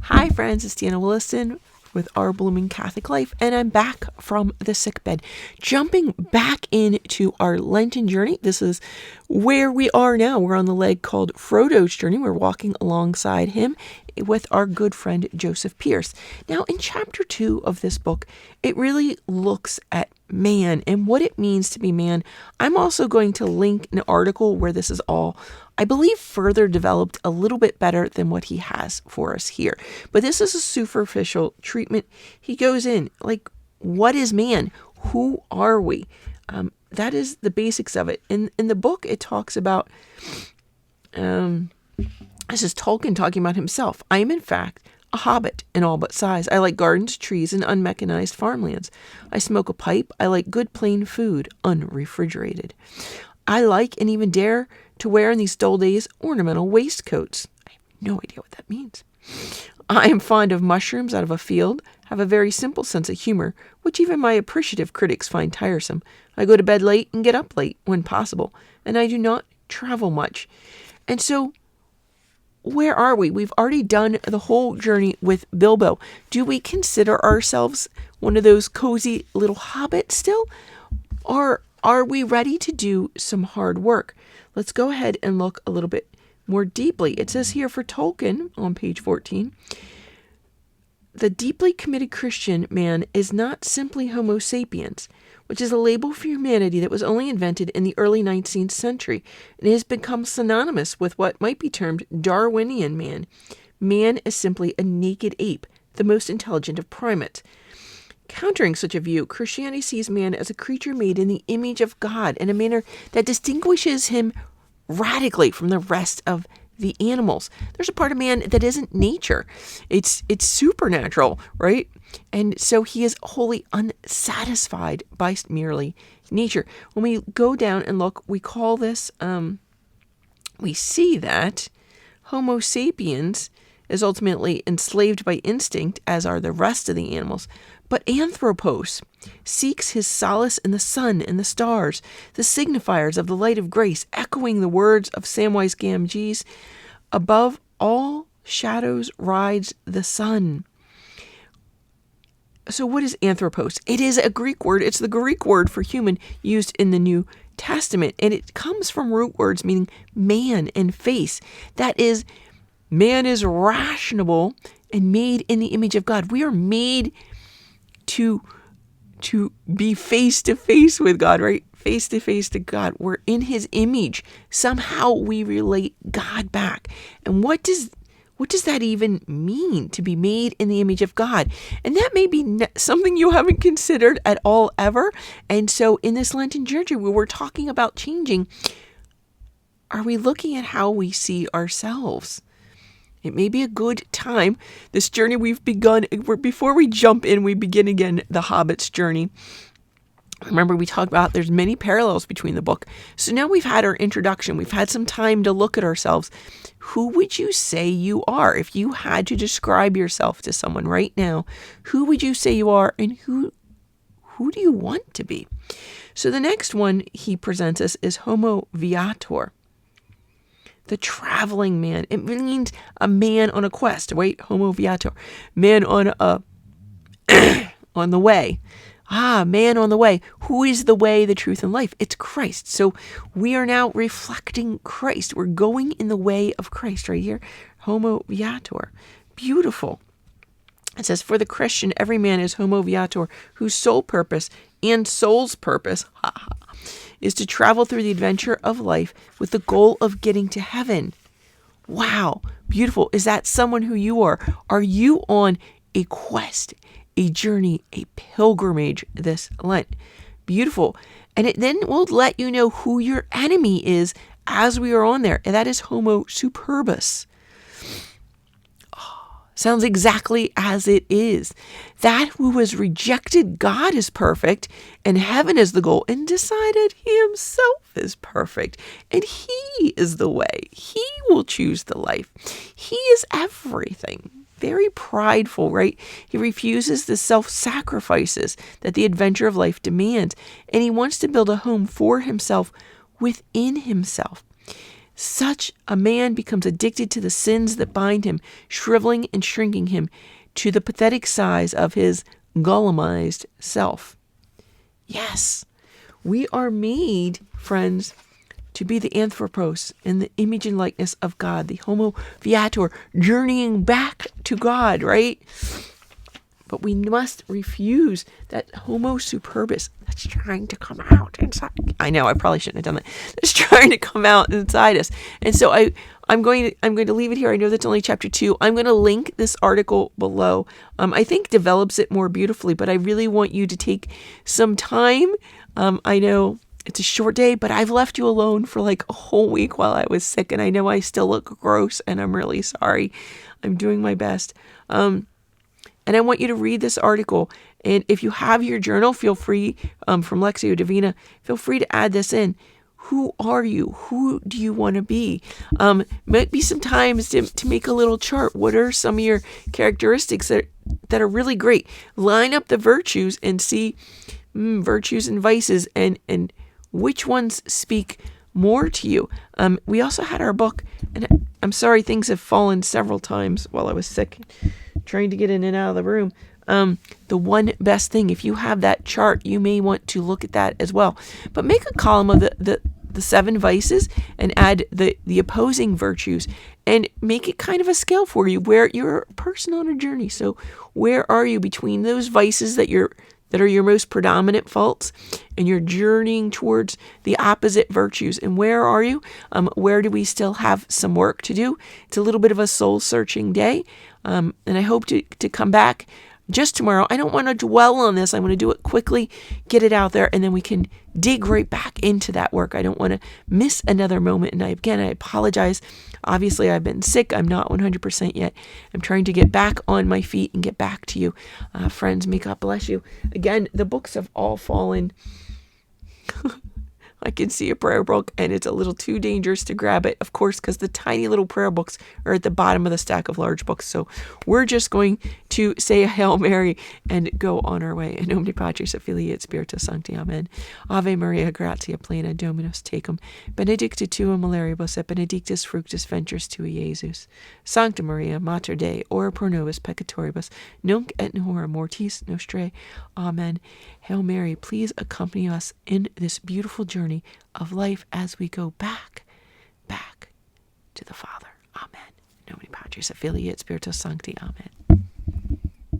Hi friends, it's Deanna Williston with Our Blooming Catholic Life, and I'm back from the sickbed, jumping back into our Lenten journey. This is where we are now. We're on the leg called Frodo's Journey. We're walking alongside him with our good friend Joseph Pierce. Now, in chapter 2 of this book, it really looks at man and what it means to be man. I'm also going to link an article where this is all, I believe, further developed a little bit better than what he has for us here. But this is a superficial treatment. He goes in, like, what is man? Who are we? That is the basics of it. In the book, it talks about, this is Tolkien talking about himself. I am, in fact, a hobbit in all but size. I like gardens, trees, and unmechanized farmlands. I smoke a pipe. I like good plain food, unrefrigerated. I like and even dare to wear in these dull days ornamental waistcoats. I have no idea what that means. I am fond of mushrooms out of a field, have a very simple sense of humor, which even my appreciative critics find tiresome. I go to bed late and get up late when possible, and I do not travel much. And so, where are we? We've already done the whole journey with Bilbo. Do we consider ourselves one of those cozy little hobbits still? Or are we ready to do some hard work? Let's go ahead and look a little bit more deeply. It says here for Tolkien on page 14, the deeply committed Christian man is not simply Homo sapiens, which is a label for humanity that was only invented in the early 19th century and has become synonymous with what might be termed Darwinian man. Man is simply a naked ape, the most intelligent of primates. Countering such a view, Christianity sees man as a creature made in the image of God in a manner that distinguishes him radically from the rest of the animals. There's a part of man that isn't nature. It's supernatural, right? And so he is wholly unsatisfied by merely nature. When we go down and look, we call this, we see that Homo sapiens is ultimately enslaved by instinct, as are the rest of the animals. But Anthropos seeks his solace in the sun and the stars, the signifiers of the light of grace, echoing the words of Samwise Gamgee's, above all shadows rides the sun. So what is Anthropos? It is a Greek word. It's the Greek word for human used in the New Testament, and it comes from root words meaning man and face. That is, man is rational and made in the image of God. We are made to be face to face with God, right? Face to face to God. We're in his image. Somehow we relate God back. And what does that even mean, to be made in the image of God? And that may be something you haven't considered at all ever. And so in this Lenten journey, where we're talking about changing, are we looking at how we see ourselves? It may be a good time, this journey we've begun, before we jump in, we begin again the Hobbit's journey. Remember, we talked about there's many parallels between the book. So now we've had our introduction. We've had some time to look at ourselves. Who would you say you are? If you had to describe yourself to someone right now, who would you say you are, and who do you want to be? So the next one he presents us is Homo Viator, the traveling man. It means a man on a quest, right? Homo Viator, man on on the way. Man on the way. Who is the way, the truth, and life? It's Christ. So we are now reflecting Christ. We're going in the way of Christ right here. Homo Viator. Beautiful. It says, for the Christian, every man is Homo Viator, whose sole purpose and soul's purpose is to travel through the adventure of life with the goal of getting to heaven. Wow. Beautiful. Is that someone who you are? Are you on a quest, a journey, a pilgrimage this Lent? Beautiful. And it then will let you know who your enemy is as we are on there. And that is Homo Superbus. Sounds exactly as it is. That who has rejected God is perfect, and heaven is the goal, and decided he himself is perfect, and he is the way. He will choose the life. He is everything. Very prideful, right? He refuses the self-sacrifices that the adventure of life demands, and he wants to build a home for himself within himself. Such a man becomes addicted to the sins that bind him, shriveling and shrinking him to the pathetic size of his golemized self. Yes, we are made, friends, to be the anthropos in the image and likeness of God, the homo viator, journeying back to God, right? But we must refuse that homo superbus that's trying to come out inside. I know, I probably shouldn't have done that. That's trying to come out inside us. And so I'm going to leave it here. I know that's only chapter 2. I'm going to link this article below. I think develops it more beautifully, but I really want you to take some time. I know it's a short day, but I've left you alone for like a whole week while I was sick, and I know I still look gross, and I'm really sorry. I'm doing my best. And I want you to read this article. And if you have your journal, feel free, from Lectio Divina, feel free to add this in. Who are you? Who do you want to be? Might be some times to make a little chart. What are some of your characteristics that are really great? Line up the virtues and see virtues and vices and which ones speak more to you. We also had our book, and I'm sorry things have fallen several times while I was sick, trying to get in and out of the room. The one best thing, if you have that chart, you may want to look at that as well. But make a column of the 7 vices and add the opposing virtues, and make it kind of a scale for you where you're a person on a journey. So where are you between those vices that are your most predominant faults, and you're journeying towards the opposite virtues? And where are you? Where do we still have some work to do? It's a little bit of a soul-searching day, and I hope to come back just tomorrow. I don't want to dwell on this. I want to do it quickly, get it out there, and then we can dig right back into that work. I don't want to miss another moment. And I apologize. Obviously, I've been sick. I'm not 100% yet. I'm trying to get back on my feet and get back to you. Friends, may God bless you. Again, the books have all fallen. I can see a prayer book, and it's a little too dangerous to grab it, of course, because the tiny little prayer books are at the bottom of the stack of large books. So we're just going to say a Hail Mary and go on our way. In nomine Patris et Filii et Spiritus Sancti. Amen. Ave Maria, gratia plena, Dominus tecum, benedicta tu in mulieribus et benedictus fructus ventris tui, Iesus. Sancta Maria, Mater Dei, ora pro nobis peccatoribus, nunc et in hora mortis nostrae. Amen. Hail Mary, please accompany us in this beautiful journey of life as we go back to the Father. Amen. In nomine Patris et Filii et Spiritus Sancti. Amen.